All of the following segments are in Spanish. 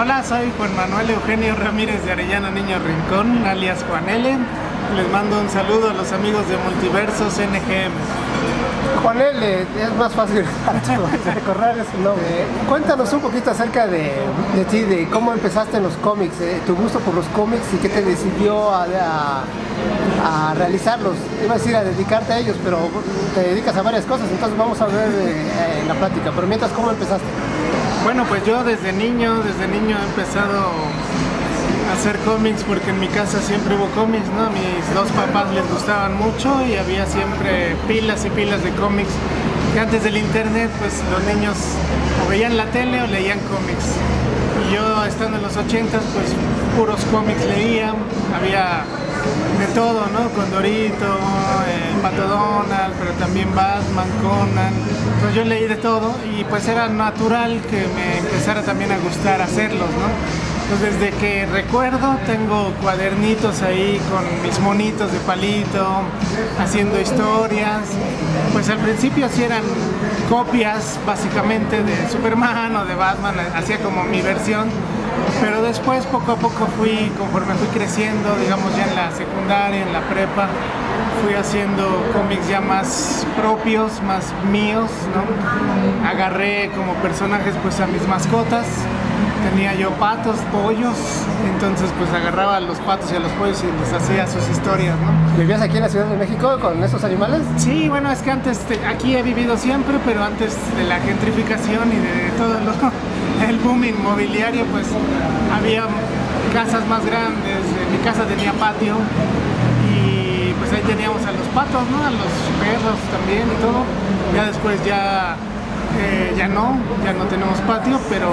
Hola, soy Juan Manuel Eugenio Ramírez de Arellano Niño Rincón, alias Juan L. Les mando un saludo a los amigos de Multiversos NGM. Juan L, es más fácil recordar ese nombre. Cuéntanos un poquito acerca de ti, de cómo empezaste en los cómics, tu gusto por los cómics y qué te decidió a realizarlos. Iba a decir a dedicarte a ellos, pero te dedicas a varias cosas, entonces vamos a ver en la plática. Pero mientras, ¿cómo empezaste? Bueno, pues yo desde niño he empezado a hacer cómics porque en mi casa siempre hubo cómics, ¿no? A mis dos papás les gustaban mucho y había siempre pilas y pilas de cómics. Que antes del internet, pues los niños o veían la tele o leían cómics. Y yo estando en los 80s, pues puros cómics leía, había de todo, ¿no? Condorito, Pato Donald, pero también Batman, Conan. Entonces yo leí de todo y pues era natural que me empezara también a gustar hacerlos, ¿no? Entonces desde que recuerdo tengo cuadernitos ahí con mis monitos de palito, haciendo historias. Pues al principio sí eran copias básicamente de Superman o de Batman, hacía como mi versión. Pero después poco a poco conforme fui creciendo, digamos ya en la secundaria, en la prepa, fui haciendo cómics ya más propios, más míos, ¿no? Agarré como personajes pues a mis mascotas, tenía yo patos, pollos, entonces pues agarraba a los patos y a los pollos y les hacía sus historias, ¿no? ¿Vivías aquí en la Ciudad de México con esos animales? Sí, bueno, es que antes, aquí he vivido siempre, pero antes de la gentrificación y de todo el boom inmobiliario, pues había casas más grandes, mi casa tenía patio y pues ahí teníamos a los patos, ¿no? A los perros también y todo. Ya después ya no tenemos patio, pero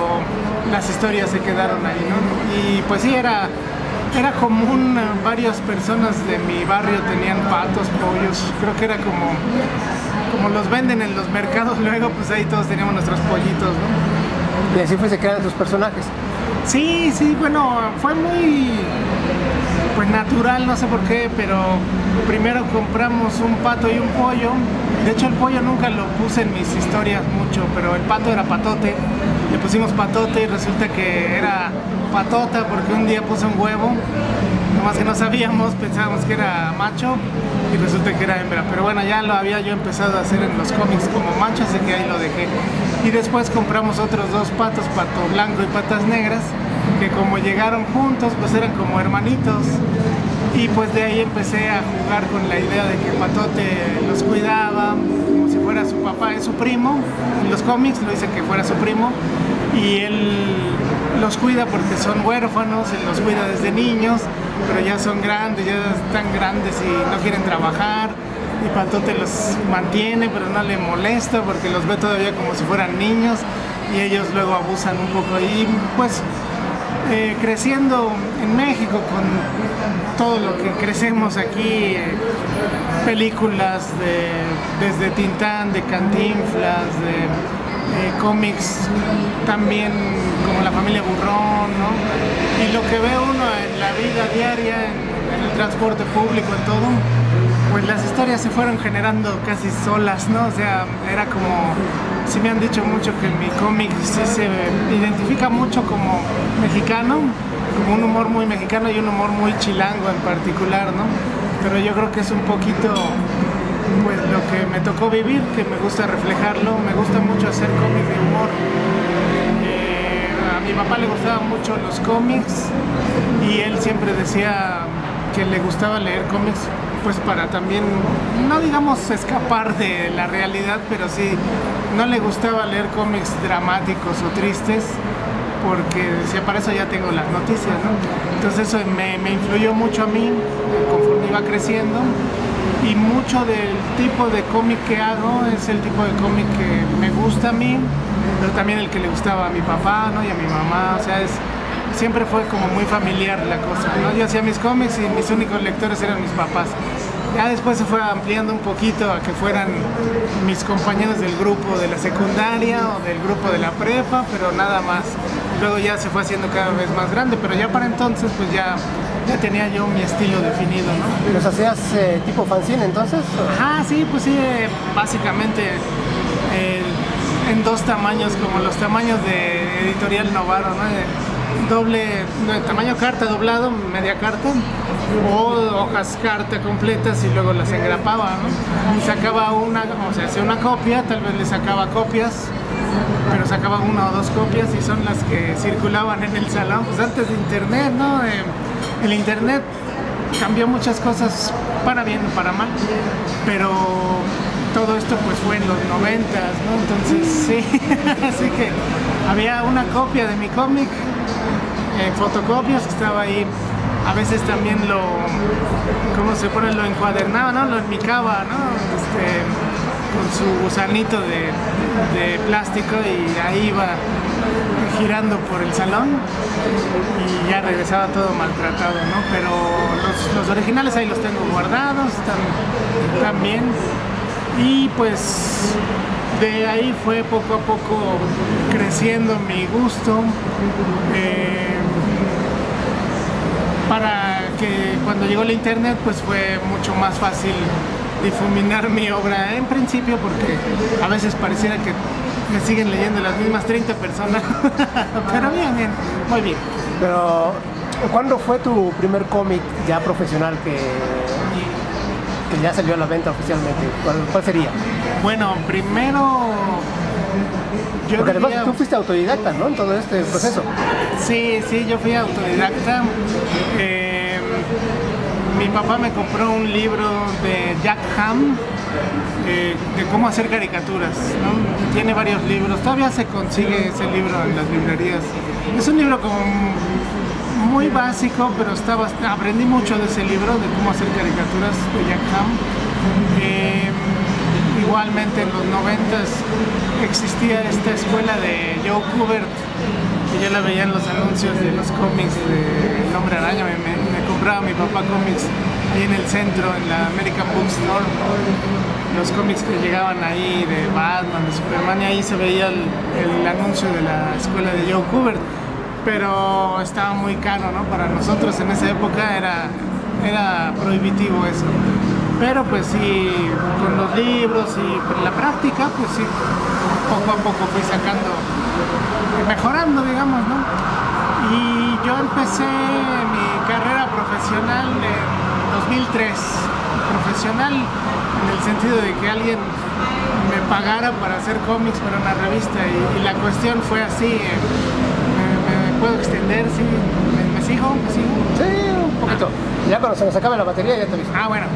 las historias se quedaron ahí, ¿no? Y pues sí, era común, varias personas de mi barrio tenían patos, pollos, creo que era como los venden en los mercados luego, pues ahí todos teníamos nuestros pollitos, ¿no? Y así fue, se crean tus personajes. Sí, bueno, fue muy pues natural, no sé por qué, pero primero compramos un pato y un pollo. De hecho el pollo nunca lo puse en mis historias mucho, pero el pato era Patote. Le pusimos Patote y resulta que era Patota porque un día puso un huevo. Nomás que no sabíamos, pensábamos que era macho y resulta que era hembra. Pero bueno, ya lo había yo empezado a hacer en los cómics como macho, así que ahí lo dejé. Y después compramos otros dos patos, Pato Blanco y Patas Negras, que como llegaron juntos, pues eran como hermanitos. Y pues de ahí empecé a jugar con la idea de que Patote los cuidaba como si fuera su papá, es su primo. En los cómics lo dice que fuera su primo y él los cuida porque son huérfanos, él los cuida desde niños, pero ya son grandes, ya están grandes y no quieren trabajar. Y Patote los mantiene, pero no le molesta porque los ve todavía como si fueran niños y ellos luego abusan un poco. Y pues creciendo en México con todo lo que crecemos aquí, películas desde Tintán, de Cantinflas, de cómics también como La Familia Burrón, ¿no? Y lo que ve uno en la vida diaria, en el transporte público, en todo, pues las historias se fueron generando casi solas, ¿no? O sea, era como, sí me han dicho mucho que mi cómic sí se identifica mucho como mexicano, como un humor muy mexicano y un humor muy chilango en particular, ¿no? Pero yo creo que es un poquito pues lo que me tocó vivir, que me gusta reflejarlo, me gusta mucho hacer cómics de humor. A mi papá le gustaban mucho los cómics y él siempre decía que le gustaba leer cómics pues para también, no digamos escapar de la realidad, pero sí, no le gustaba leer cómics dramáticos o tristes porque decía, para eso ya tengo las noticias, ¿no? Entonces eso me influyó mucho a mí conforme iba creciendo y mucho del tipo de cómic que hago es el tipo de cómic que me gusta a mí, pero también el que le gustaba a mi papá, ¿no? Y a mi mamá, o sea, siempre fue como muy familiar la cosa, ¿no? Yo hacía mis cómics y mis únicos lectores eran mis papás. Ya después se fue ampliando un poquito a que fueran mis compañeros del grupo de la secundaria o del grupo de la prepa, pero nada más. Luego ya se fue haciendo cada vez más grande, pero ya para entonces pues ya tenía yo mi estilo definido, ¿no? ¿Los hacías tipo fanzine entonces? Ah, sí, pues sí, básicamente en dos tamaños, como los tamaños de Editorial Novaro, ¿no? doble, no, tamaño carta doblado, media carta, o hojas carta completas y luego las engrapaba, ¿no? Y sacaba una, o sea, hacía una copia, tal vez le sacaba copias, pero sacaba una o dos copias y son las que circulaban en el salón. Pues antes de internet, ¿no? El internet cambió muchas cosas para bien o para mal, pero todo esto pues fue en los 90s, ¿no? Entonces sí, así que había una copia de mi cómic, fotocopias que estaba ahí. A veces también ¿cómo se pone? Lo encuadernaba, ¿no? Lo enmicaba, ¿no? Con su gusanito de plástico y ahí iba girando por el salón y ya regresaba todo maltratado, ¿no? Pero los originales ahí los tengo guardados también. Y pues de ahí fue poco a poco creciendo mi gusto, para que cuando llegó la internet pues fue mucho más fácil difuminar mi obra en principio, porque a veces pareciera que me siguen leyendo las mismas 30 personas, pero bien, muy bien. Pero, ¿cuándo fue tu primer cómic ya profesional que ya salió a la venta oficialmente? ¿Cuál sería? Bueno, primero... Porque además tú fuiste autodidacta, ¿no? En todo este proceso. Sí, yo fui autodidacta. Mi papá me compró un libro de Jack Ham, de cómo hacer caricaturas, ¿no? Tiene varios libros, todavía se consigue ese libro en las librerías. Es un libro como muy básico, pero aprendí mucho de ese libro, de cómo hacer caricaturas de Jack Ham. Igualmente en los 90s existía esta escuela de Joe Kubert, que yo la veía en los anuncios de los cómics de El Hombre Araña. Me compraba mi papá cómics ahí en el centro, en la American Bookstore, los cómics que llegaban ahí de Batman, de Superman, y ahí se veía el anuncio de la escuela de Joe Kubert, pero estaba muy caro, ¿no? Para nosotros en esa época era prohibitivo eso. Pero pues sí, con los libros y la práctica, pues sí, poco a poco fui sacando, mejorando, digamos, ¿no? Y yo empecé mi carrera profesional en 2003, profesional en el sentido de que alguien me pagara para hacer cómics para una revista, y la cuestión fue así. ¿Me puedo extender? ¿Sí? ¿Me sigo? Sí, un poquito. Ya cuando se nos acabe la batería ya te aviso. Bueno.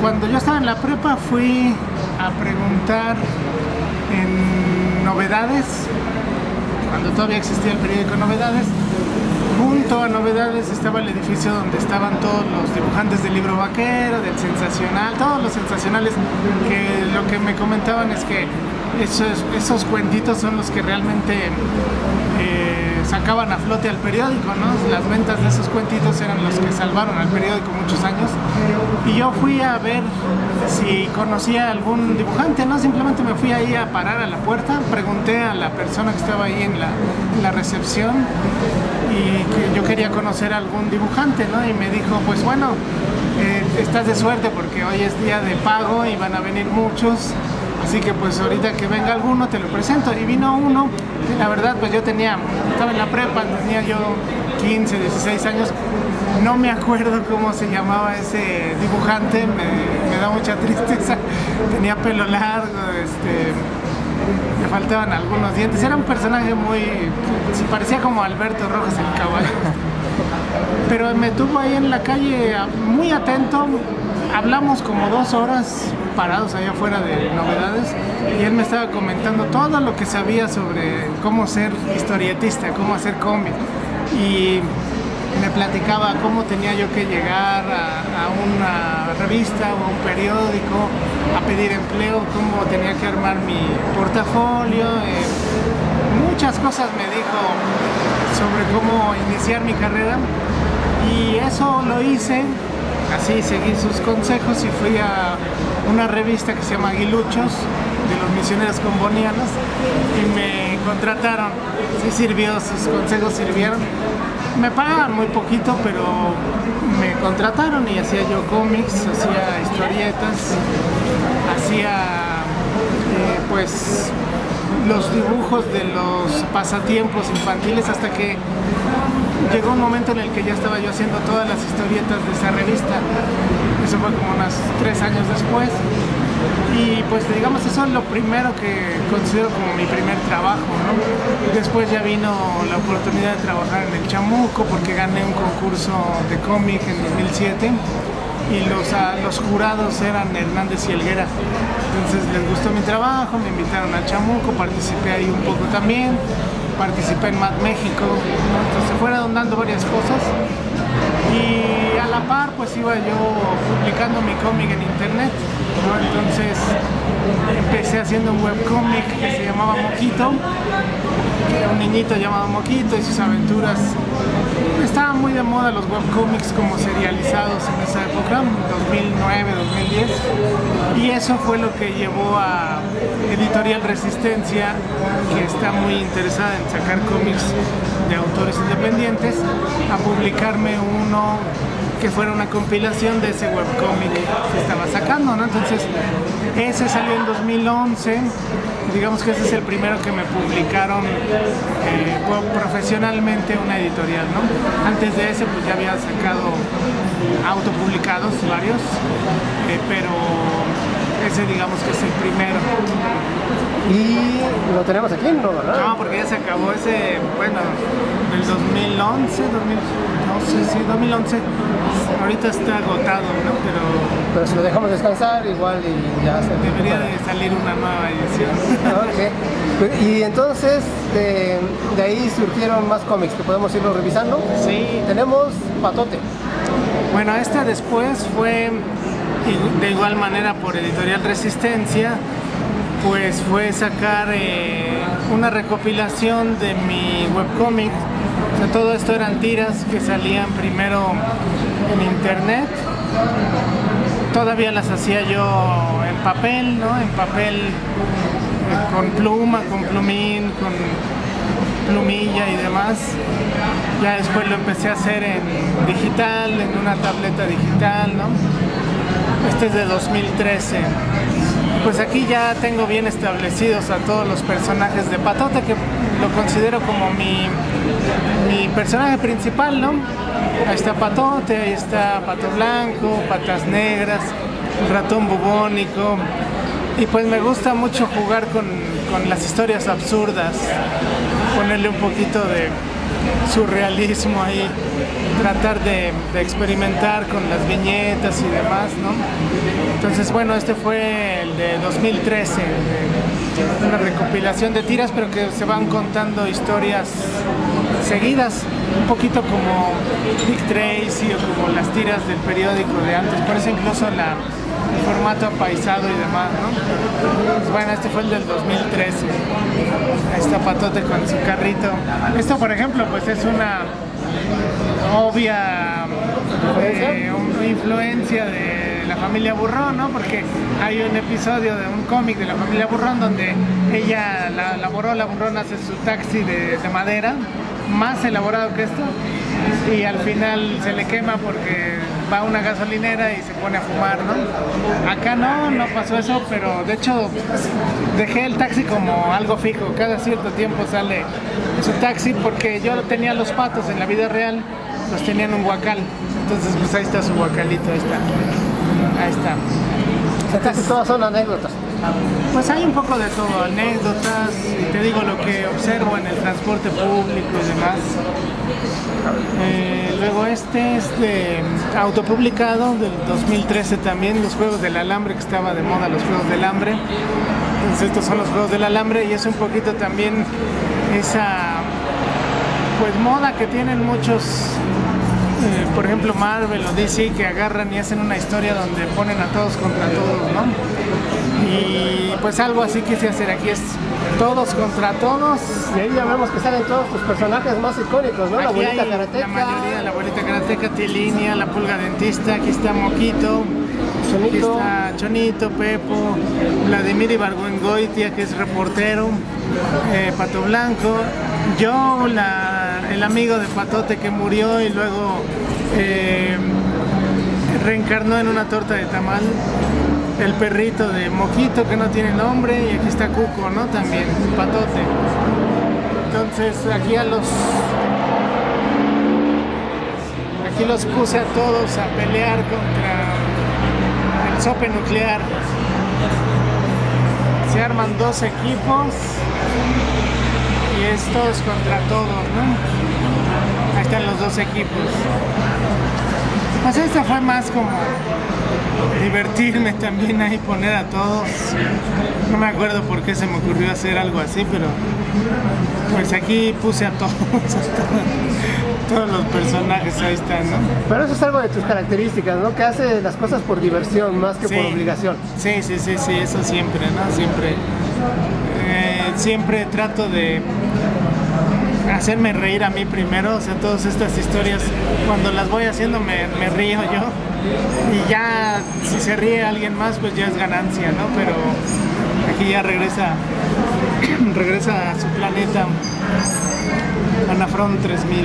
Cuando yo estaba en la prepa fui a preguntar en Novedades, cuando todavía existía el periódico Novedades. Junto a Novedades estaba el edificio donde estaban todos los dibujantes del Libro Vaquero, del Sensacional, todos los sensacionales, que lo que me comentaban es que esos cuentitos son los que realmente sacaban a flote al periódico, ¿no? Las ventas de esos cuentitos eran los que salvaron al periódico muchos años. Y yo fui a ver si conocía algún dibujante, ¿no? Simplemente me fui ahí a parar a la puerta, pregunté a la persona que estaba ahí en la recepción, y que yo quería conocer a algún dibujante, ¿no? Y me dijo, pues bueno, estás de suerte porque hoy es día de pago y van a venir muchos. Así que pues ahorita que venga alguno te lo presento. Y vino uno, que la verdad pues yo estaba en la prepa, tenía yo 15, 16 años. No me acuerdo cómo se llamaba ese dibujante, me da mucha tristeza. Tenía pelo largo, le faltaban algunos dientes. Era un personaje se parecía como Alberto Rojas, el caballo. Pero me tuvo ahí en la calle muy atento. Hablamos como 2 horas parados allá afuera de Novedades, y él me estaba comentando todo lo que sabía sobre cómo ser historietista, cómo hacer cómic, y me platicaba cómo tenía yo que llegar a una revista o a un periódico a pedir empleo, cómo tenía que armar mi portafolio, muchas cosas me dijo sobre cómo iniciar mi carrera, y eso lo hice. Así seguí sus consejos y fui a una revista que se llama Aguiluchos, de los misioneros combonianos, y me contrataron. Sí sirvió, sus consejos sirvieron. Me pagaban muy poquito, pero me contrataron y hacía yo cómics, hacía historietas, hacía pues los dibujos de los pasatiempos infantiles hasta que llegó un momento en el que ya estaba yo haciendo todas las historietas de esa revista. Eso fue como unos 3 años después. Y pues digamos, eso es lo primero que considero como mi primer trabajo, ¿no? Después ya vino la oportunidad de trabajar en el Chamuco porque gané un concurso de cómic en 2007 y los jurados eran Hernández y Helguera. Entonces les gustó mi trabajo, me invitaron al Chamuco, participé ahí un poco también, participé en Mad México, ¿no? Entonces se fueron dando varias cosas. Y a la par pues iba yo publicando mi cómic en internet, ¿no? Entonces empecé haciendo un webcómic que se llamaba Moquito, que era un niñito llamado Moquito y sus aventuras. Estaban muy de moda los webcómics como serializados en esa época, 2009, 2010, y eso fue lo que llevó a Editorial Resistencia, que está muy interesada en sacar cómics de autores independientes, a publicarme uno que fuera una compilación de ese webcómic que estaba sacando, ¿no? Entonces, ese salió en 2011, digamos que ese es el primero que me publicaron profesionalmente una editorial, ¿no? Antes de ese, pues ya había sacado autopublicados varios, pero ese digamos que es el primero. Y lo tenemos aquí, ¿no? ¿Verdad? No, porque ya se acabó ese, bueno, del 2011, 2011. Ahorita está agotado, ¿no? Pero si lo dejamos descansar, igual y ya se debería de salir una nueva edición. Ok. Y entonces, de ahí surgieron más cómics que podemos irlo revisando. Sí. Tenemos Patote. Bueno, esta después fue de igual manera por Editorial Resistencia, pues fue sacar una recopilación de mi webcómic. O sea, todo esto eran tiras que salían primero en internet. Todavía las hacía yo en papel, ¿no? En papel con pluma, con plumín, con plumilla y demás. Ya después lo empecé a hacer en digital, en una tableta digital, ¿no? Este es de 2013. Pues aquí ya tengo bien establecidos a todos los personajes de Patote, que lo considero como mi personaje principal, ¿no? Ahí está Patote, ahí está Pato Blanco, Patas Negras, el ratón bubónico. Y pues me gusta mucho jugar con las historias absurdas, ponerle un poquito de surrealismo ahí, tratar de experimentar con las viñetas y demás, ¿no? Entonces, bueno, este fue el de 2013, una recopilación de tiras, pero que se van contando historias seguidas, un poquito como Dick Tracy o como las tiras del periódico de antes, por eso incluso el formato apaisado y demás, ¿no? Pues bueno, este fue el del 2013. Ahí está Patote con su carrito. Esto, por ejemplo, pues es una obvia influencia de la familia Burrón, ¿no? Porque hay un episodio de un cómic de la familia Burrón donde ella, la Burrón hace su taxi de madera, más elaborado que esto, y al final se le quema porque va a una gasolinera y se pone a fumar, ¿no? Acá no pasó eso, pero de hecho dejé el taxi como algo fijo. Cada cierto tiempo sale su taxi porque yo tenía los patos en la vida real, los tenía en un huacal. Entonces pues ahí está su huacalito, ahí está. Casi todas son anécdotas. Pues hay un poco de todo, anécdotas, y te digo lo que observo en el transporte público y demás. Luego este es de autopublicado del 2013 también, los Juegos del Alambre, que estaba de moda los Juegos del Hambre. Entonces estos son los Juegos del Alambre y es un poquito también esa pues moda que tienen muchos, por ejemplo Marvel o DC, que agarran y hacen una historia donde ponen a todos contra todos, ¿no? Y pues algo así quise hacer aquí, es todos contra todos. Y ahí ya vemos que salen todos tus personajes más icónicos, ¿no? Aquí la abuelita hay karateca. la mayoría, la abuelita karateca, Tilinia, la pulga dentista, aquí está Moquito, Chonito. aquí está Chonito, Pepo, Vladimir Ibargüengoitia, que es reportero, Pato Blanco, yo, el amigo de Patote que murió y luego reencarnó en una torta de tamal. el perrito de Mojito que no tiene nombre, y aquí está Cuco, ¿no? También, un patote. Entonces aquí los puse a todos a pelear contra el sope nuclear. Se arman 2 equipos y es todos contra todos, ¿no? Ahí están los 2 equipos. Pues esto fue más como divertirme también ahí, poner a todos. No me acuerdo por qué se me ocurrió hacer algo así, pero pues aquí puse a todos, todos los personajes, ahí están, ¿no? Pero eso es algo de tus características, ¿no? Que haces las cosas por diversión más que por obligación. Sí, eso siempre, ¿no? Siempre trato de hacerme reír a mí primero, o sea, todas estas historias, cuando las voy haciendo me río yo, y ya si se ríe alguien más, pues ya es ganancia, ¿no? Pero aquí ya regresa a su planeta Anafrón 3000.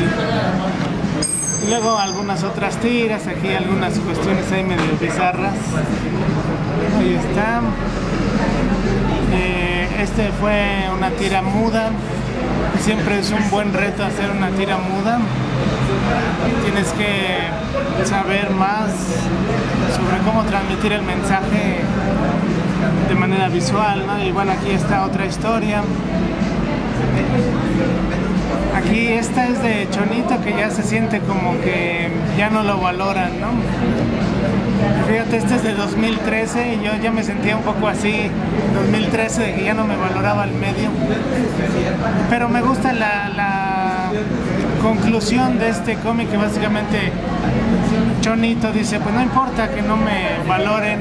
Y luego algunas otras tiras, aquí algunas cuestiones ahí medio bizarras. Ahí está. Este fue una tira muda. Siempre es un buen reto hacer una tira muda. Tienes que saber más sobre cómo transmitir el mensaje de manera visual, ¿no? Y bueno, aquí está otra historia. Aquí esta es de Chonito, que ya se siente como que ya no lo valoran, ¿no? Fíjate, este es de 2013 y yo ya me sentía un poco así, 2013, de que ya no me valoraba el medio. Pero me gusta la conclusión de este cómic, que básicamente Chonito dice, pues no importa que no me valoren,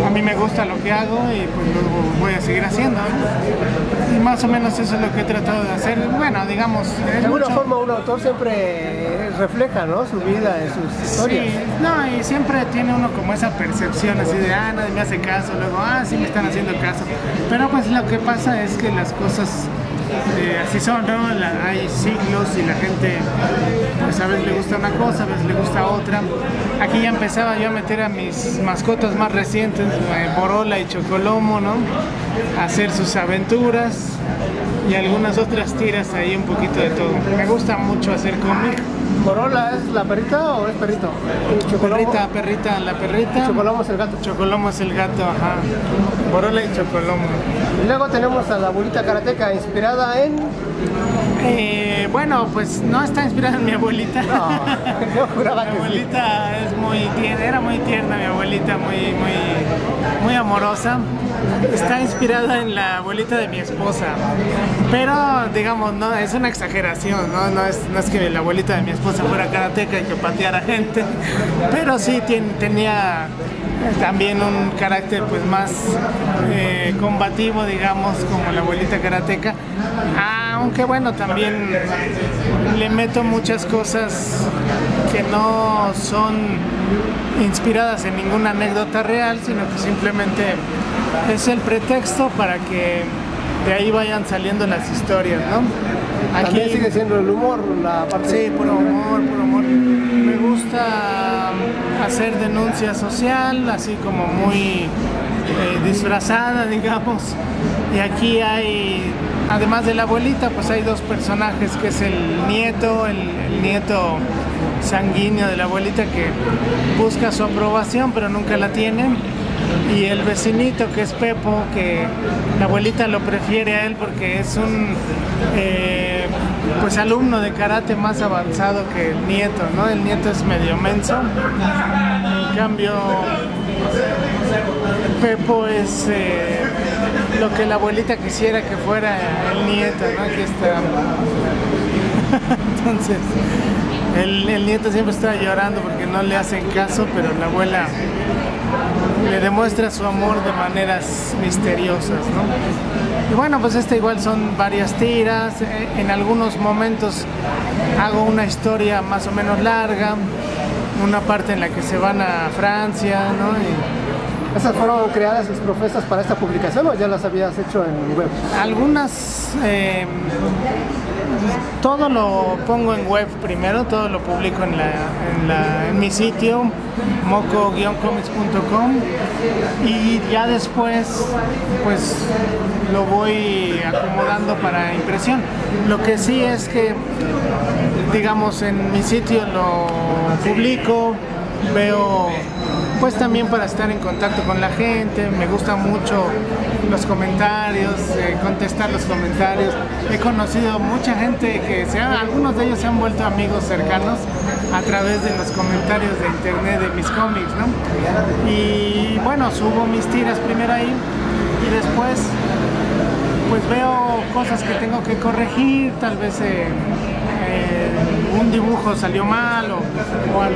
a mí me gusta lo que hago y pues lo voy a seguir haciendo, ¿no? Y más o menos eso es lo que he tratado de hacer. Bueno, digamos... De alguna forma un autor siempre refleja, ¿no?, su vida en sus historias. Sí, no, y siempre tiene uno como esa percepción así de, nadie me hace caso, luego, sí me están haciendo caso. Pero pues lo que pasa es que las cosas así son, ¿no? Hay ciclos y la gente, pues a veces le gusta una cosa, a veces le gusta otra. Aquí ya empezaba yo a meter a mis mascotas más recientes, Borola y Chocolomo, ¿no?, a hacer sus aventuras y algunas otras tiras ahí, un poquito de todo. Me gusta mucho hacer cómic. ¿Borola es la perrita o es perrito? Perrita, la perrita. Chocolomo es el gato. Chocolomo es el gato, ajá. Borola y Chocolomo. Y luego tenemos a la abuelita karateca, inspirada en... Bueno, pues no está inspirada en mi abuelita. No, yo juraba que mi abuelita sí. Es muy tierna, era muy tierna mi abuelita, muy amorosa. Está inspirada en la abuelita de mi esposa, pero digamos, no es una exageración, no es que la abuelita de mi esposa fuera karateca y que pateara gente, pero sí tenía también un carácter pues más combativo, digamos, como la abuelita karateca, aunque bueno, también le meto muchas cosas que no son inspiradas en ninguna anécdota real, sino que simplemente es el pretexto para que de ahí vayan saliendo las historias, ¿no? Aquí también sigue siendo el humor, la parte... Sí, puro humor. Me gusta hacer denuncia social, así como muy disfrazada, digamos. Y aquí hay, además de la abuelita, pues hay 2 personajes, que es el nieto sanguíneo de la abuelita, que busca su aprobación pero nunca la tiene, y el vecinito, que es Pepo, que la abuelita lo prefiere a él porque es un pues alumno de karate más avanzado que el nieto, ¿no? El nieto es medio menso, en cambio Pepo es lo que la abuelita quisiera que fuera el nieto, ¿no? Aquí está. Entonces el nieto siempre está llorando porque no le hacen caso, pero la abuela le demuestra su amor de maneras misteriosas, ¿no? Y bueno, pues igual son varias tiras. En algunos momentos hago una historia más o menos larga, una parte en la que se van a Francia, ¿no? ¿Esas fueron creadas exprofesas para esta publicación o ya las habías hecho en web? Algunas, todo lo pongo en web primero, todo lo publico en mi sitio, moco-comics.com, y ya después pues lo voy acomodando para impresión. Lo que sí es que, digamos, en mi sitio lo publico, veo pues también para estar en contacto con la gente, me gustan mucho los comentarios, contestar los comentarios. He conocido mucha gente algunos de ellos se han vuelto amigos cercanos a través de los comentarios de internet de mis cómics, ¿no? Y bueno, subo mis tiras primero ahí y después pues veo cosas que tengo que corregir, tal vez un dibujo salió mal o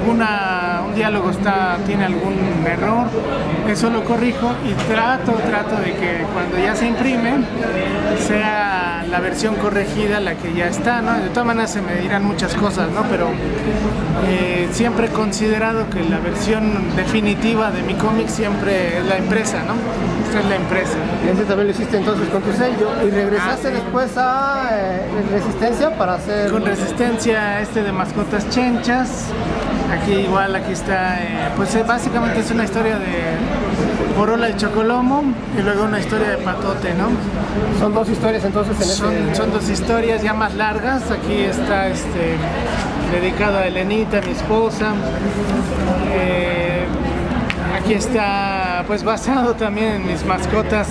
un diálogo tiene algún error, eso lo corrijo y trato de que cuando ya se imprime sea la versión corregida la que ya está, ¿no? De todas maneras se me dirán muchas cosas, ¿no? Pero siempre he considerado que la versión definitiva de mi cómic siempre es la impresa, ¿no? Esta es la impresa. Y ese también lo hiciste entonces con tu sello y regresaste después a Resistencia para hacer... Con Resistencia de mascotas chenchas. Aquí está, pues básicamente es una historia de Borola y Chocolomo y luego una historia de Patote, ¿no? Son dos historias entonces Son dos historias ya más largas. Aquí está dedicado a Elenita, mi esposa. Aquí está pues basado también en mis mascotas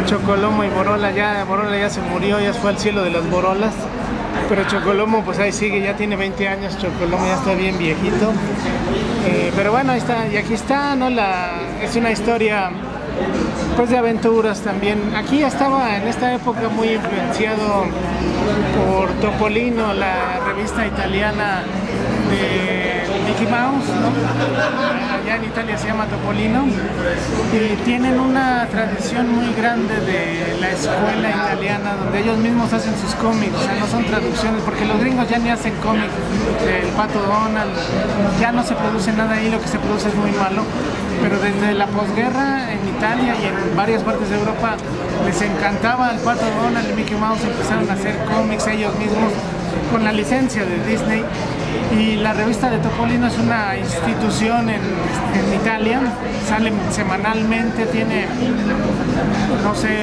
Chocolomo y Borola. Borola ya se murió, ya fue al cielo de las Borolas. Pero Chocolomo pues ahí sigue, ya tiene 20 años, Chocolomo ya está bien viejito. Pero bueno, ahí está, y aquí está, ¿no? Es una historia pues de aventuras también. Aquí estaba en esta época muy influenciado por Topolino, la revista italiana de Mickey Mouse, ¿no? Allá en Italia se llama Topolino y tienen una tradición muy grande de la escuela italiana donde ellos mismos hacen sus cómics, o sea, no son traducciones, porque los gringos ya ni hacen cómics del Pato Donald, ya no se produce nada ahí, lo que se produce es muy malo, pero desde la posguerra en Italia y en varias partes de Europa les encantaba el Pato Donald y Mickey Mouse, empezaron a hacer cómics ellos mismos con la licencia de Disney. Y la revista de Topolino es una institución en Italia, sale semanalmente, tiene, no sé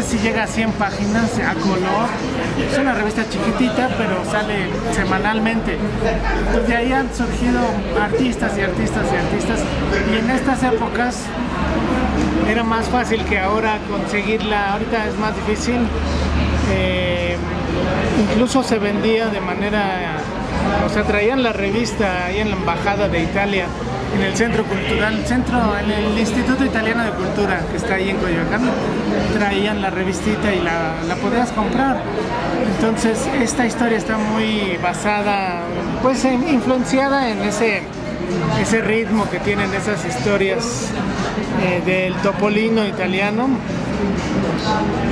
si llega a 100 páginas a color, es una revista chiquitita, pero sale semanalmente. Entonces de ahí han surgido artistas, y en estas épocas era más fácil que ahora conseguirla, ahorita es más difícil. Incluso se vendía de manera, o sea, traían la revista ahí en la embajada de Italia, en el centro cultural, en el Instituto Italiano de Cultura que está ahí en Coyoacán, traían la revistita y la podías comprar. Entonces esta historia está muy basada, pues influenciada en ese ritmo que tienen esas historias del Topolino italiano.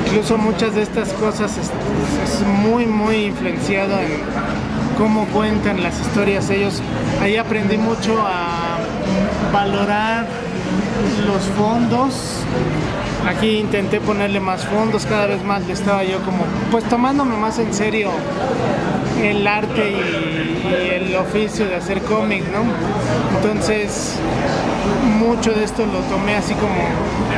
Incluso muchas de estas cosas es muy influenciado en cómo cuentan las historias ellos. Ahí aprendí mucho a valorar los fondos. Aquí intenté ponerle más fondos, cada vez más le estaba yo como pues tomándome más en serio el arte y el oficio de hacer cómic, ¿no? Entonces mucho de esto lo tomé así como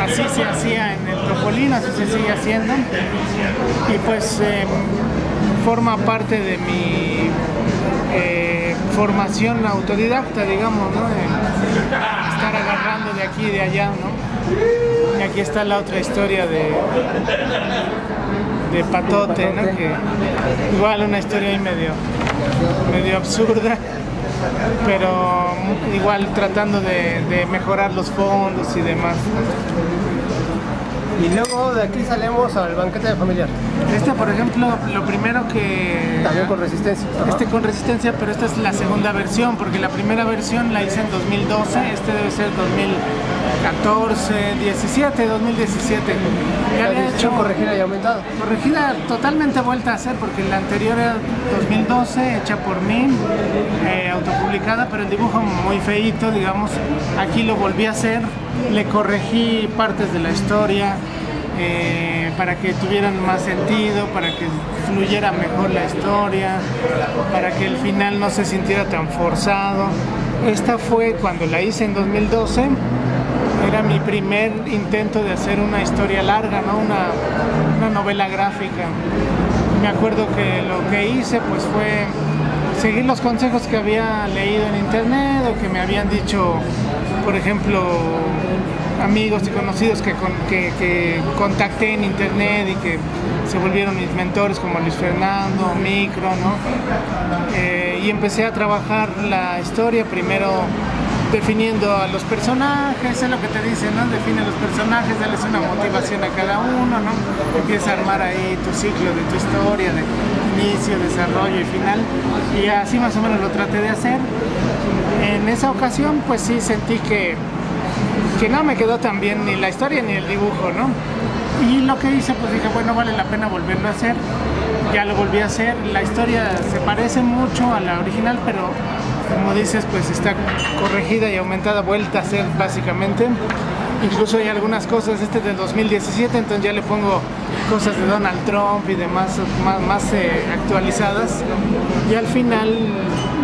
así se hacía en el Topolino, así se sigue haciendo y pues forma parte de mi formación autodidacta, digamos, ¿no? Estar agarrando de aquí y de allá, ¿no? Y aquí está la otra historia de Patote, ¿no? Que igual una historia ahí medio absurda, pero igual tratando de mejorar los fondos y demás. Y luego de aquí salimos al banquete familiar. Por ejemplo, lo primero que... También con Resistencia. Con Resistencia, pero esta es la segunda versión, porque la primera versión la hice en 2012, debe ser 2014, 2017. Ya había hecho corregida y aumentada. Corregida totalmente vuelta a hacer, porque la anterior era 2012, hecha por mí, autopublicada, pero el dibujo muy feíto, digamos. Aquí lo volví a hacer le corregí partes de la historia para que tuvieran más sentido, para que fluyera mejor la historia, para que el final no se sintiera tan forzado. Esta fue cuando la hice en 2012, era mi primer intento de hacer una historia larga, ¿no? Una novela gráfica. Me acuerdo que lo que hice pues fue seguir los consejos que había leído en internet o que me habían dicho, por ejemplo, amigos y conocidos que contacté en internet y que se volvieron mis mentores, como Luis Fernando, Micro, ¿no? Y empecé a trabajar la historia, primero definiendo a los personajes, es lo que te dicen, ¿no? Define los personajes, dales una motivación a cada uno, ¿no? Empieza a armar ahí tu ciclo de tu historia, de inicio, desarrollo y final, y así más o menos lo traté de hacer. En esa ocasión pues sí sentí que no me quedó tan bien ni la historia ni el dibujo, ¿no? Y lo que hice, pues dije, bueno, vale la pena volverlo a hacer. Ya lo volví a hacer. La historia se parece mucho a la original, pero como dices, pues está corregida y aumentada, vuelta a ser básicamente. Incluso hay algunas cosas, este es del 2017, entonces ya le pongo cosas de Donald Trump y demás más actualizadas. Y al final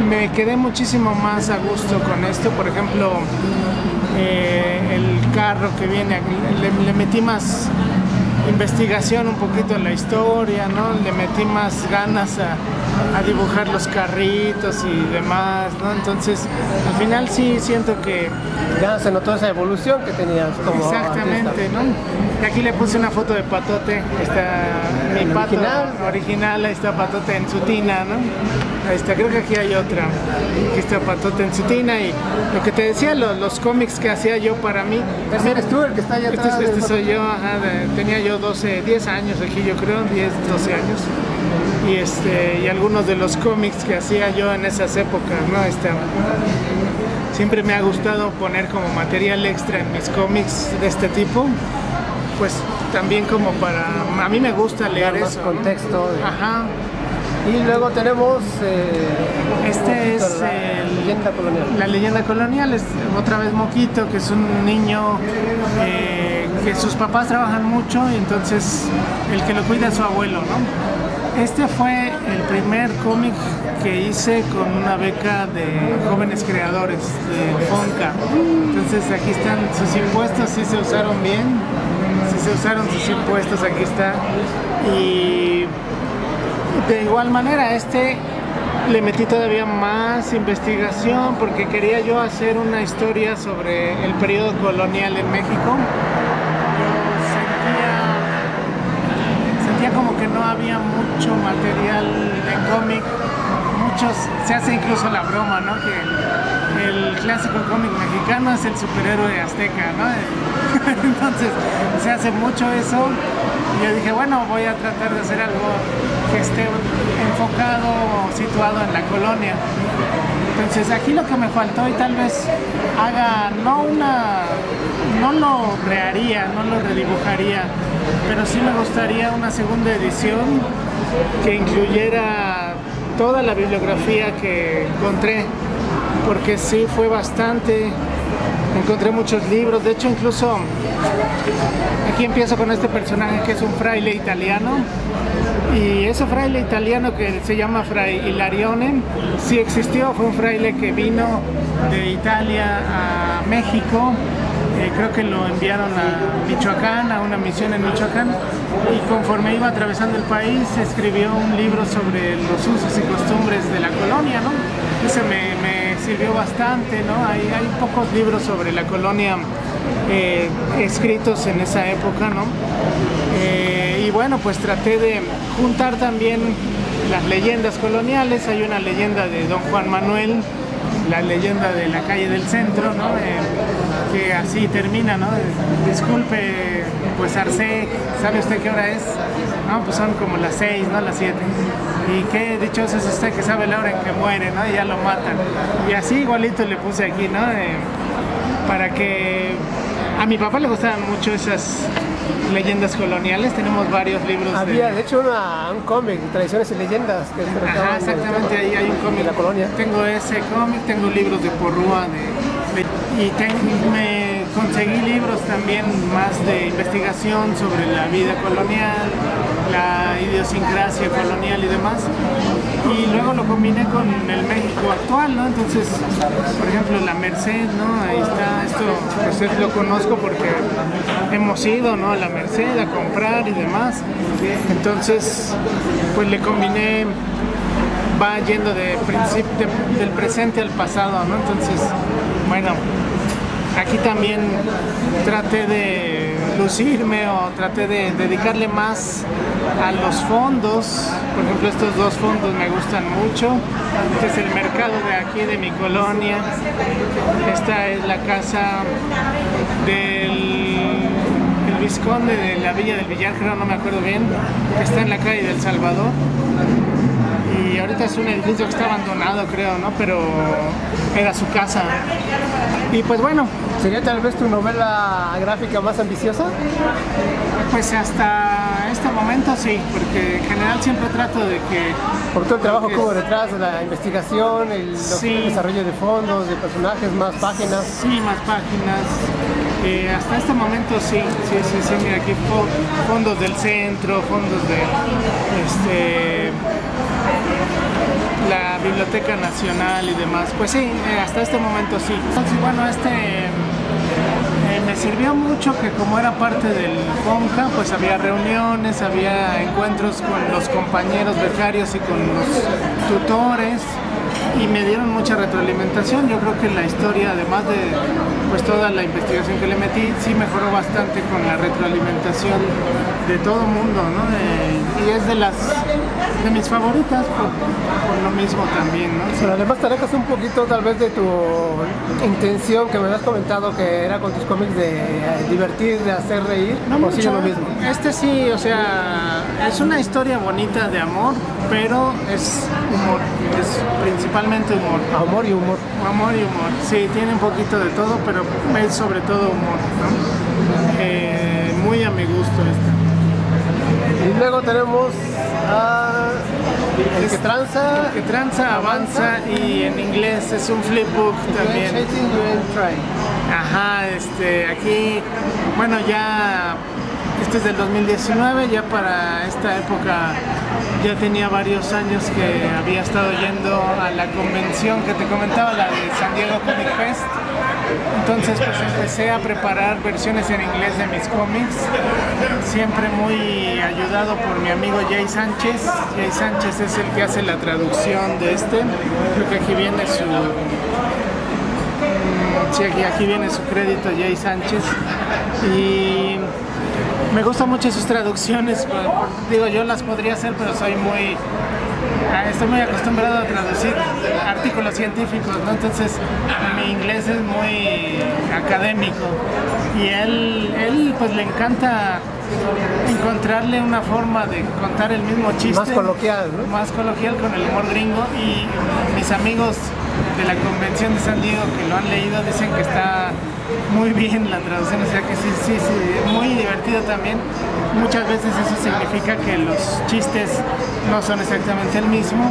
me quedé muchísimo más a gusto con esto. Por ejemplo, el carro que viene, le metí más investigación un poquito en la historia, ¿no? Le metí más ganas a dibujar los carritos y demás, ¿no? Entonces, al final sí siento que ya se notó esa evolución que tenías como exactamente, artista, ¿no? Y aquí le puse una foto de Patote, está mi pato original, ahí está Patote en su tina, ¿no? Ahí está, creo que aquí hay otra, aquí está Patote en su tina. Y lo que te decía, los cómics que hacía yo para mí. Ese eres tú el que está allá atrás. Este soy yo, ajá, tenía yo 10 años aquí, yo creo, 10, 12 años. Y algunos de los cómics que hacía yo en esas épocas, ¿no? Siempre me ha gustado poner como material extra en mis cómics de este tipo, pues también como a mí me gusta leer eso, ¿no? Contexto. Ajá. Y luego tenemos este es Leyenda Colonial. La Leyenda Colonial es otra vez Moquito, que es un niño que sus papás trabajan mucho y entonces el que lo cuida es su abuelo, ¿no? Este fue el primer cómic que hice con una beca de jóvenes creadores de FONCA. Entonces aquí están sus impuestos, sí se usaron bien, sí se usaron sus impuestos, aquí está. Y de igual manera le metí todavía más investigación porque quería yo hacer una historia sobre el periodo colonial en México. Sentía como que no había mucho material en cómic. Se hace incluso la broma, ¿no? Que el clásico cómic mexicano es el superhéroe azteca, ¿no? Entonces se hace mucho eso. Y yo dije, bueno, voy a tratar de hacer algo que esté enfocado, situado en la colonia. Entonces aquí lo que me faltó, y tal vez haga, no lo reharía, no lo redibujaría, pero sí me gustaría una segunda edición que incluyera toda la bibliografía que encontré, porque sí fue bastante. Encontré muchos libros, de hecho incluso aquí empiezo con este personaje que es un fraile italiano, y ese fraile italiano que se llama Fray Ilarione sí existió, fue un fraile que vino de Italia a México, creo que lo enviaron a Michoacán, a una misión en Michoacán, y conforme iba atravesando el país escribió un libro sobre los usos y costumbres de la colonia, ¿no? Ese me sirvió bastante, ¿no? Hay pocos libros sobre la colonia escritos en esa época, ¿no? Y bueno, pues traté de juntar también las leyendas coloniales. Hay una leyenda de Don Juan Manuel, la leyenda de la calle del centro, ¿no? Que así termina, ¿no? Disculpe, pues Arce, ¿sabe usted qué hora es? No, pues son como las 6, ¿no? Las 7. Y qué dichoso es usted que sabe la hora en que muere, ¿no? Y ya lo matan. Y así igualito le puse aquí, ¿no? Para que a mi papá le gustaban mucho esas leyendas coloniales. Tenemos varios libros. Había de hecho un cómic, Tradiciones y Leyendas, que ajá, exactamente, ahí hay un cómic de la colonia. Tengo ese cómic, tengo libros de Porrúa y me conseguí libros también más de investigación sobre la vida colonial, la idiosincrasia colonial y demás, y luego lo combiné con el México actual, ¿no? Entonces, por ejemplo, la Merced, ¿no? Ahí está, esto pues lo conozco porque hemos ido, ¿no?, a la Merced a comprar y demás. Entonces, pues le combiné, va yendo del presente al pasado, ¿no? Entonces, bueno, aquí también traté de lucirme o traté de dedicarle más a los fondos. Por ejemplo, estos dos fondos me gustan mucho. Este es el mercado de aquí, de mi colonia. Esta es la casa del vizconde de la Villa del Villar, creo, no me acuerdo bien, que está en la calle del Salvador. Y ahorita es un edificio que está abandonado, creo, ¿no? Pero era su casa. Y pues bueno. ¿Sería tal vez tu novela gráfica más ambiciosa? Pues hasta este momento sí, porque en general siempre trato de que... Por todo el trabajo que hubo detrás de la investigación, el desarrollo de fondos, de personajes, más páginas. Sí, más páginas. Hasta este momento sí, mira aquí fondos del centro, fondos de la Biblioteca Nacional y demás. Pues sí, hasta este momento sí. Entonces, bueno, me sirvió mucho que como era parte del FONCA, pues había reuniones, había encuentros con los compañeros becarios y con los tutores, y me dieron mucha retroalimentación. Yo creo que la historia, además de pues toda la investigación que le metí, sí mejoró bastante con la retroalimentación de todo el mundo, ¿no? Y es de mis favoritas por lo mismo también, ¿no? Pero además te alejas un poquito tal vez de tu intención que me habías comentado que era con tus cómics de divertir, de hacer reír, no ¿o mucho, sigue lo mismo? Sí, o sea, es una historia bonita de amor, pero es humor, es principalmente humor. Amor y humor. Amor y humor, sí, tiene un poquito de todo, pero es sobre todo humor, ¿no? Muy a mi gusto esta. Y luego tenemos a El que tranza. El que tranza avanza, y en inglés es un flipbook también. Ajá, aquí, bueno, ya, este es del 2019, ya para esta época ya tenía varios años que había estado yendo a la convención que te comentaba, la de San Diego Comic Fest. Entonces pues empecé a preparar versiones en inglés de mis cómics, siempre muy ayudado por mi amigo Jay Sánchez. Jay Sánchez es el que hace la traducción de creo que aquí viene su... Sí, aquí viene su crédito, Jay Sánchez, y me gustan mucho sus traducciones. Digo, yo las podría hacer, pero estoy muy acostumbrado a traducir artículos científicos, ¿no? Entonces mi inglés es muy académico, y él pues le encanta encontrarle una forma de contar el mismo chiste más coloquial, ¿no? Más coloquial, con el humor gringo. Y mis amigos de la convención de San Diego que lo han leído dicen que está muy bien la traducción, o sea que sí, muy divertido también. Muchas veces eso significa que los chistes no son exactamente el mismo,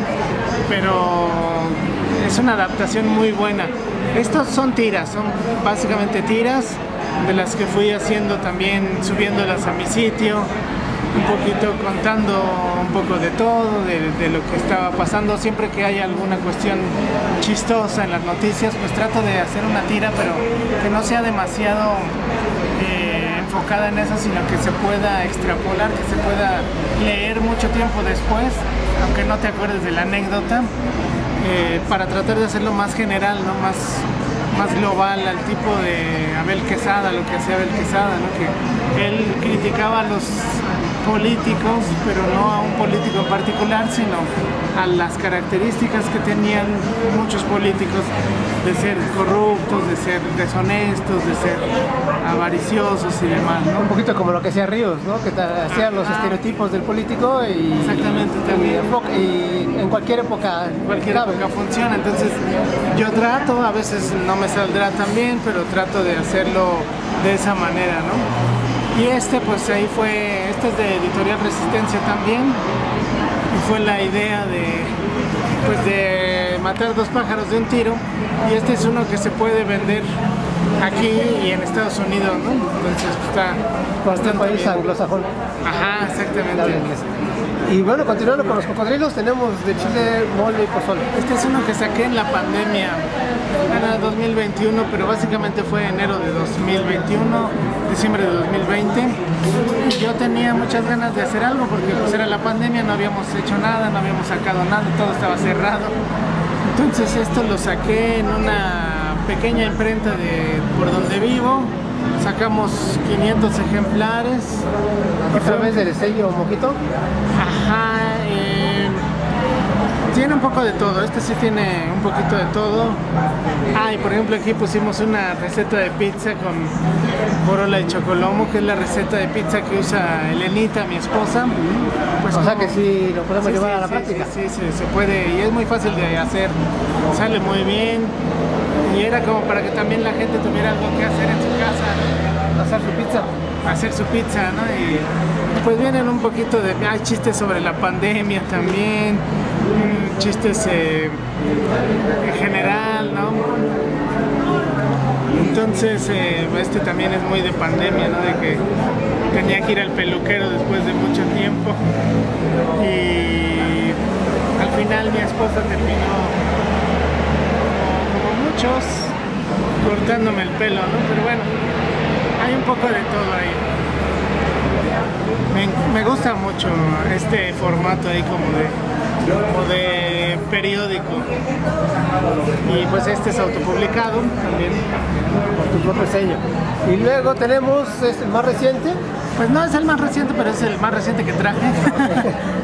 pero es una adaptación muy buena. Estos son tiras, son básicamente tiras de las que fui haciendo también, subiéndolas a mi sitio, un poquito contando un poco de todo, de lo que estaba pasando. Siempre que hay alguna cuestión chistosa en las noticias, pues trato de hacer una tira, pero que no sea demasiado enfocada en eso, sino que se pueda extrapolar, que se pueda leer mucho tiempo después, aunque no te acuerdes de la anécdota, para tratar de hacerlo más general, ¿no? Más global, al tipo de Abel Quesada, lo que hacía Abel Quesada, ¿no? Que él criticaba a los políticos, pero no a un político en particular, sino a las características que tenían muchos políticos de ser corruptos, de ser deshonestos, de ser avariciosos y demás, ¿no? Un poquito como lo que hacía Ríos, ¿no? Que hacía los estereotipos del político y... Exactamente, también. Y en cualquier época... Cualquier época funciona, entonces yo trato, a veces no me saldrá tan bien, pero trato de hacerlo de esa manera, ¿no? Y pues ahí fue, este es de Editorial Resistencia también, y fue la idea de matar dos pájaros de un tiro, y este es uno que se puede vender aquí y en Estados Unidos, ¿no? Entonces está Bastante país bien. anglosajón. Ajá, exactamente. Y bueno, continuando con los cocodrilos, tenemos de chile, mole y pozole. Este es uno que saqué en la pandemia, era 2021, pero básicamente fue enero de 2021, diciembre de 2020. Y yo tenía muchas ganas de hacer algo porque pues era la pandemia, no habíamos hecho nada, no habíamos sacado nada, todo estaba cerrado. Entonces esto lo saqué en una pequeña imprenta de por donde vivo. Sacamos 500 ejemplares. ¿A través del sello Mojito? Ajá, tiene un poco de todo, este sí tiene un poquito de todo. Y por ejemplo aquí pusimos una receta de pizza con borola y chocolomo, que es la receta de pizza que usa Elenita, mi esposa. Pues O sea que sí lo podemos sí, llevar sí, a la sí, práctica. Sí, se puede y es muy fácil de hacer, sale muy bien. Y era como para que también la gente tuviera algo que hacer en su casa, Hacer su pizza. hacer su pizza, ¿no? Y pues vienen un poquito de... Hay chistes sobre la pandemia también, chistes en general, ¿no? Entonces, este también es muy de pandemia, ¿no? De que tenía que ir al peluquero después de mucho tiempo. Y al final mi esposa terminó, como muchos, cortándome el pelo, ¿no? Pero bueno, hay un poco de todo ahí. Me gusta mucho este formato ahí como de periódico. Y pues este es autopublicado también. Por tu propio sello. Y luego tenemos el más reciente. Pues no es el más reciente, pero es el más reciente que traje.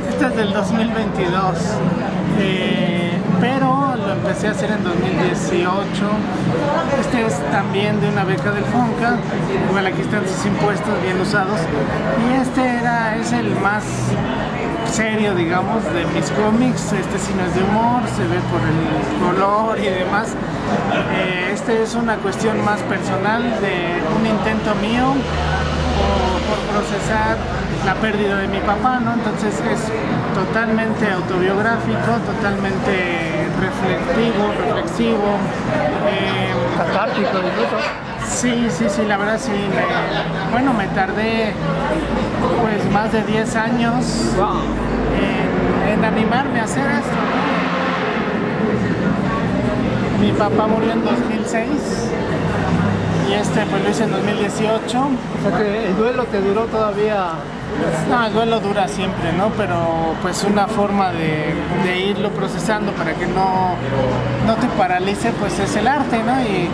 Este es del 2022. Pero lo empecé a hacer en 2018. Este es también de una beca del FONCA. Igual aquí están sus impuestos bien usados. Y este es el más serio, digamos, de mis cómics. Este sí no es de humor, se ve por el color y demás. Este es una cuestión más personal de un intento mío por procesar la pérdida de mi papá, ¿no? Entonces es totalmente autobiográfico, totalmente reflexivo. Catártico incluso. Sí, la verdad sí. Me tardé pues más de 10 años en animarme a hacer esto, ¿no? Mi papá murió en 2006 y pues lo hice en 2018. O sea que el duelo te duró todavía. No, el duelo dura siempre, ¿no? Pero pues una forma de irlo procesando para que no te paralice, pues es el arte, ¿no? Y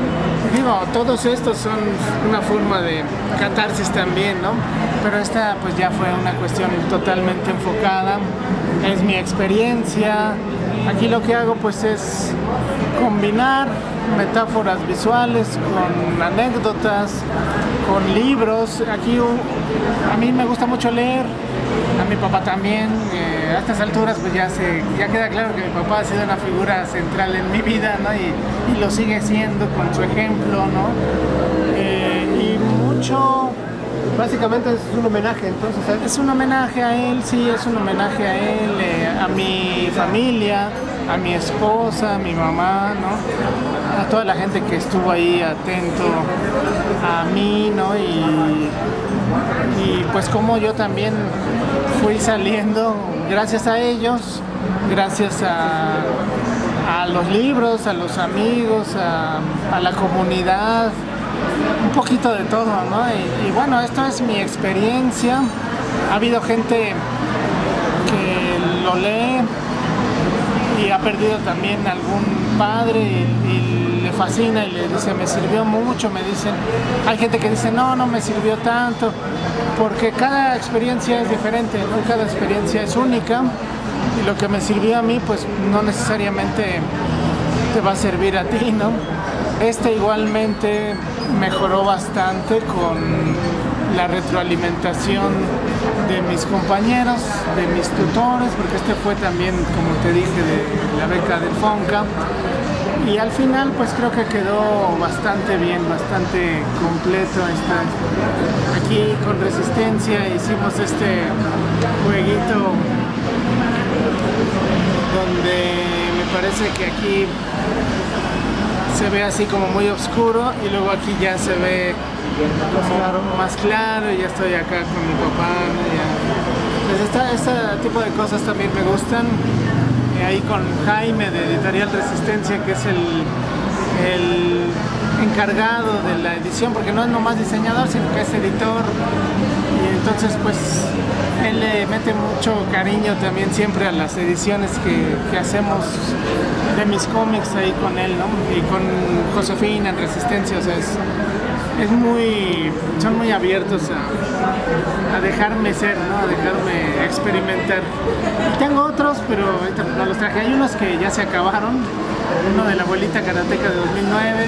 digo, todos estos son una forma de catarsis también, ¿no? Pero esta pues ya fue una cuestión totalmente enfocada, es mi experiencia. Aquí lo que hago pues es combinar metáforas visuales con anécdotas, con libros. Aquí a mí me gusta mucho leer, a mi papá también. A estas alturas pues ya queda claro que mi papá ha sido una figura central en mi vida, ¿no? Y lo sigue siendo con su ejemplo, ¿no? Y mucho... Básicamente es un homenaje, entonces. Es un homenaje a él, sí, es un homenaje a él, a mi familia, a mi esposa, a mi mamá, ¿no? A toda la gente que estuvo ahí atento a mí, ¿no? Y pues como yo también fui saliendo gracias a ellos, gracias a los libros, a los amigos, a la comunidad. Un poquito de todo, ¿no? Y bueno, esto es mi experiencia. Ha habido gente que lo lee y ha perdido también algún padre y le fascina y le dice, me sirvió mucho, me dicen. Hay gente que dice, no me sirvió tanto, porque cada experiencia es diferente, ¿no? Cada experiencia es única y lo que me sirvió a mí, pues no necesariamente te va a servir a ti, ¿no? Igualmente mejoró bastante con la retroalimentación de mis compañeros, de mis tutores, porque fue también, como te dije, de la beca del FONCA. Y al final pues creo que quedó bastante bien, bastante completo. Aquí con Resistencia hicimos este jueguito donde me parece que aquí se ve así como muy oscuro y luego aquí ya se ve más claro y ya estoy acá con mi papá, ¿no? Pues este tipo de cosas también me gustan. Ahí con Jaime de Editorial Resistencia, que es el encargado de la edición, porque no es nomás diseñador, sino que es editor, y entonces pues él le mete mucho cariño también siempre a las ediciones que hacemos de mis cómics ahí con él, ¿no? Y con Josefina en Resistencia, o sea, son muy abiertos a dejarme ser, ¿no? A dejarme experimentar. Y tengo otros, pero ahorita no los traje. Hay unos que ya se acabaron. Uno de La Abuelita Karateca de 2009,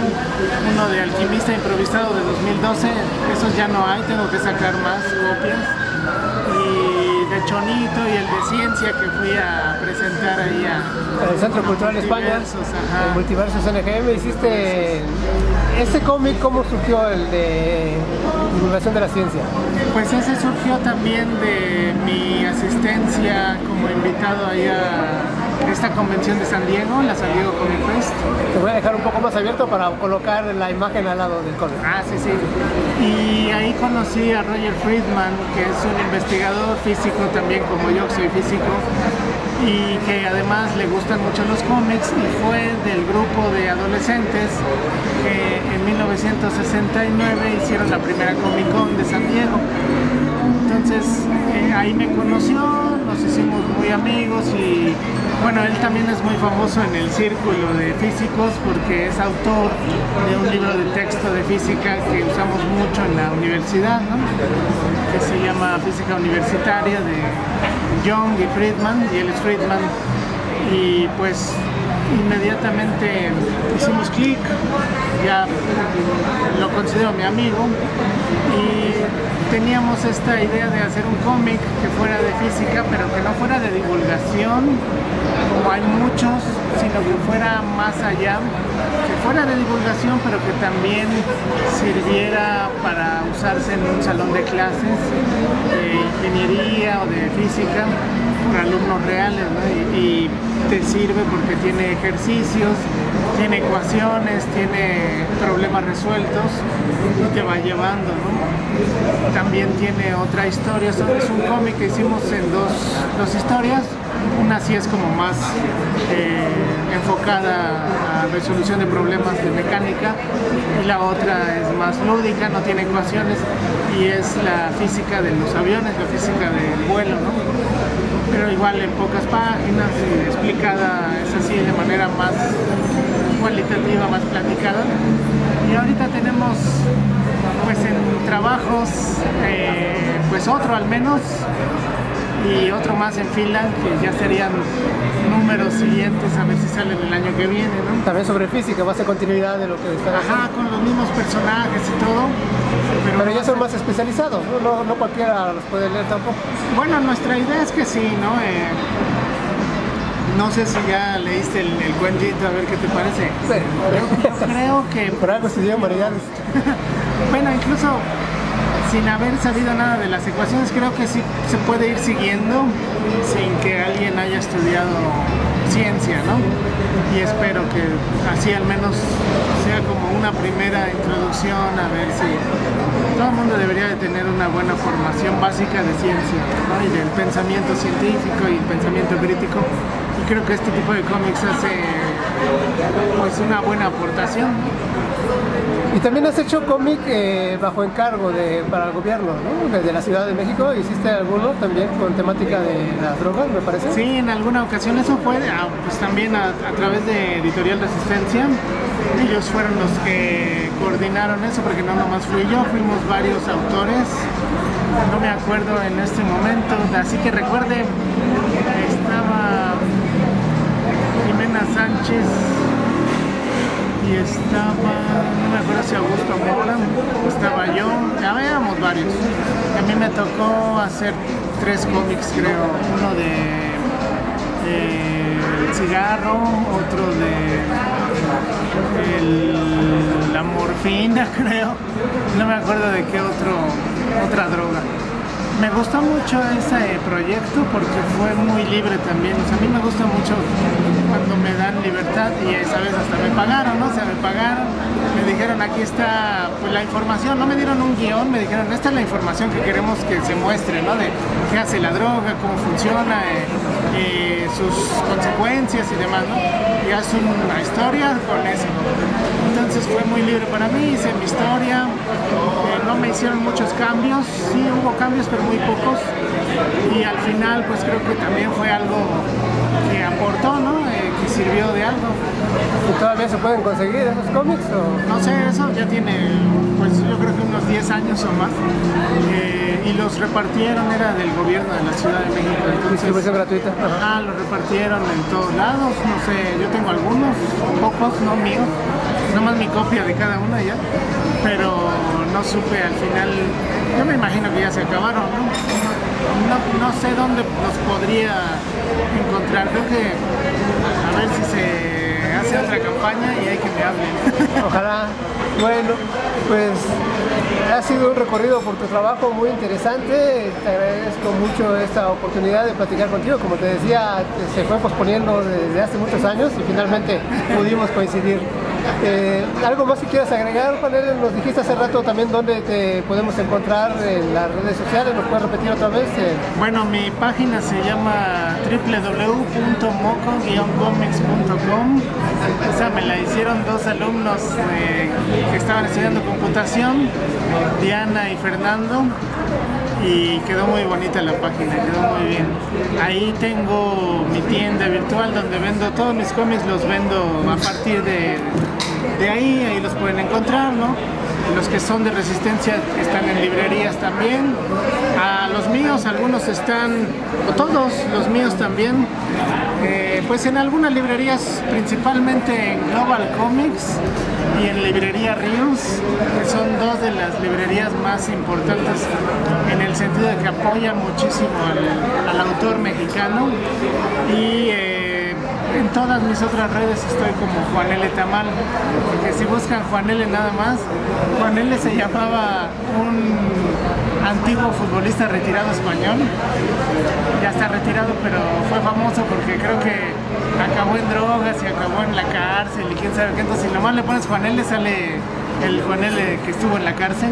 uno de Alquimista Improvisado de 2012. Esos ya no hay, tengo que sacar más copias. Y de Chonito y el de Ciencia que fui a presentar ahí el Centro Cultural España, el Multiversos NGM. Hiciste ese cómic, ¿cómo surgió el de Divulgación de la Ciencia? Pues ese surgió también de mi asistencia como invitado ahí a esta convención de San Diego, la San Diego Comic Fest. Te voy a dejar un poco más abierto para colocar la imagen al lado del cómic. Ah, sí, sí. Y ahí conocí a Roger Friedman, que es un investigador físico también, como yo, soy físico, y que además le gustan mucho los cómics, y fue del grupo de adolescentes que en 1969 hicieron la primera Comic Con de San Diego. Entonces ahí me conoció, nos hicimos muy amigos y bueno, él también es muy famoso en el círculo de físicos porque es autor de un libro de texto de física que usamos mucho en la universidad, ¿no? Que se llama Física Universitaria, de Young y Friedman, y él es Friedman, y pues inmediatamente hicimos clic, ya lo considero mi amigo, y teníamos esta idea de hacer un cómic que fuera de física, pero que no fuera de divulgación, como hay muchos, sino que fuera más allá, que fuera de divulgación, pero que también sirviera para usarse en un salón de clases de ingeniería o de física por alumnos reales, ¿no? Y te sirve porque tiene ejercicios, tiene ecuaciones, tiene problemas resueltos y te va llevando, ¿no? También tiene otra historia. Es un cómic que hicimos en dos historias. Una sí es como más enfocada a resolución de problemas de mecánica y la otra es más lúdica, no tiene ecuaciones y es la física de los aviones, la física del vuelo, ¿no? Pero igual en pocas páginas y explicada, es así de manera más cualitativa, más platicada. Y ahorita tenemos pues en trabajos pues otro al menos y otro más en fila, que ya serían números siguientes, a ver si salen el año que viene, ¿no? También sobre física, va a ser continuidad de lo que está haciendo. Ajá, con los mismos personajes y todo. Pero ya son más especializados, ¿no? No cualquiera los puede leer tampoco. Bueno, nuestra idea es que sí, ¿no? No sé si ya leíste el cuentito, a ver qué te parece. Sí. Yo creo que... Por algo estudié humanidades. Bueno, incluso sin haber sabido nada de las ecuaciones, creo que sí se puede ir siguiendo sin que alguien haya estudiado ciencia, ¿no? Y espero que así al menos sea como una primera introducción, a ver si todo el mundo debería de tener una buena formación básica de ciencia, ¿no? Y del pensamiento científico y el pensamiento crítico, y creo que este tipo de cómics hace pues una buena aportación. Y también has hecho cómic bajo encargo para el gobierno, ¿no? Desde la Ciudad de México. ¿Hiciste alguno también con temática de las drogas, me parece? Sí, en alguna ocasión. Eso fue pues también a través de Editorial Resistencia. Ellos fueron los que coordinaron eso, porque no nomás fui yo, fuimos varios autores. No me acuerdo en este momento, así que recuerde, estaba Jimena Sánchez y estaba, no me acuerdo si Augusto Mora, estaba yo, ya éramos varios. A mí me tocó hacer 3 cómics, creo, uno de el cigarro, otro de la morfina, creo, no me acuerdo de qué otra droga. Me gustó mucho ese proyecto porque fue muy libre también. O sea, a mí me gusta mucho cuando me dan libertad, y esa vez hasta me pagaron, ¿no? O sea, me pagaron, me dijeron, aquí está pues la información, no me dieron un guión, me dijeron, esta es la información que queremos que se muestre, ¿no? De qué hace la droga, cómo funciona, sus consecuencias y demás, ¿no? Y haz una historia con eso. Entonces fue muy libre para mí, hice mi historia, no me hicieron muchos cambios, sí hubo cambios pero muy pocos, y al final pues creo que también fue algo que aportó, ¿no? Que sirvió de algo. ¿Y todavía se pueden conseguir esos cómics? O? No sé, eso ya tiene pues yo creo que unos 10 años o más, y los repartieron, era del gobierno de la Ciudad de México. Entonces, distribución gratuita. Los repartieron en todos lados, no sé, yo tengo algunos, pocos, no míos, nomás mi copia de cada una ya, pero no supe al final, yo me imagino que ya se acabaron, ¿no? No sé dónde los podría encontrar, creo que a ver si se hace otra campaña y hay que me hablen. Ojalá. Bueno, pues ha sido un recorrido por tu trabajo muy interesante. Te agradezco mucho esta oportunidad de platicar contigo. Como te decía, se fue posponiendo desde hace muchos años y finalmente pudimos coincidir. ¿Algo más que quieras agregar, Juanele? Nos dijiste hace rato también dónde te podemos encontrar en las redes sociales. ¿Nos puedes repetir otra vez? Bueno, mi página se llama www.moco-comics.com. Esa me la hicieron dos alumnos que estaban estudiando computación, Diana y Fernando, y quedó muy bonita la página, quedó muy bien. Ahí tengo mi tienda virtual donde vendo todos mis cómics, los vendo a partir de ahí los pueden encontrar, ¿no? Los que son de Resistencia están en librerías también. A los míos, algunos están, o todos los míos también, pues en algunas librerías, principalmente en Global Comics y en Librería Ríos, que son dos de las librerías más importantes en el sentido de que apoyan muchísimo al autor mexicano. Y en todas mis otras redes estoy como Juanele Tamal, porque si buscan Juanele nada más, Juanele se llamaba un antiguo futbolista retirado español, ya está retirado, pero fue famoso porque creo que acabó en drogas y acabó en la cárcel y quién sabe qué. Entonces si nomás le pones Juanele sale el Juanele que estuvo en la cárcel,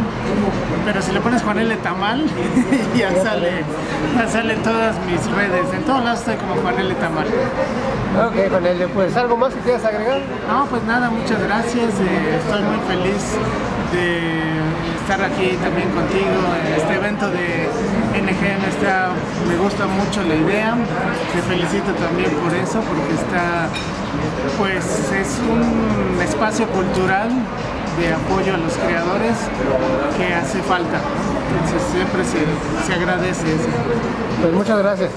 pero si le pones Juanele Tamal ya sale en todas mis redes, en todos lados estoy como Juanele Tamal. Ok, Juanele, pues ¿algo más que quieras agregar? No, pues nada, muchas gracias, estoy muy feliz de estar aquí también contigo en este evento de NGN. Me gusta mucho la idea, te felicito también por eso, porque pues es un espacio cultural de apoyo a los creadores que hace falta, entonces siempre se agradece eso. Pues muchas gracias.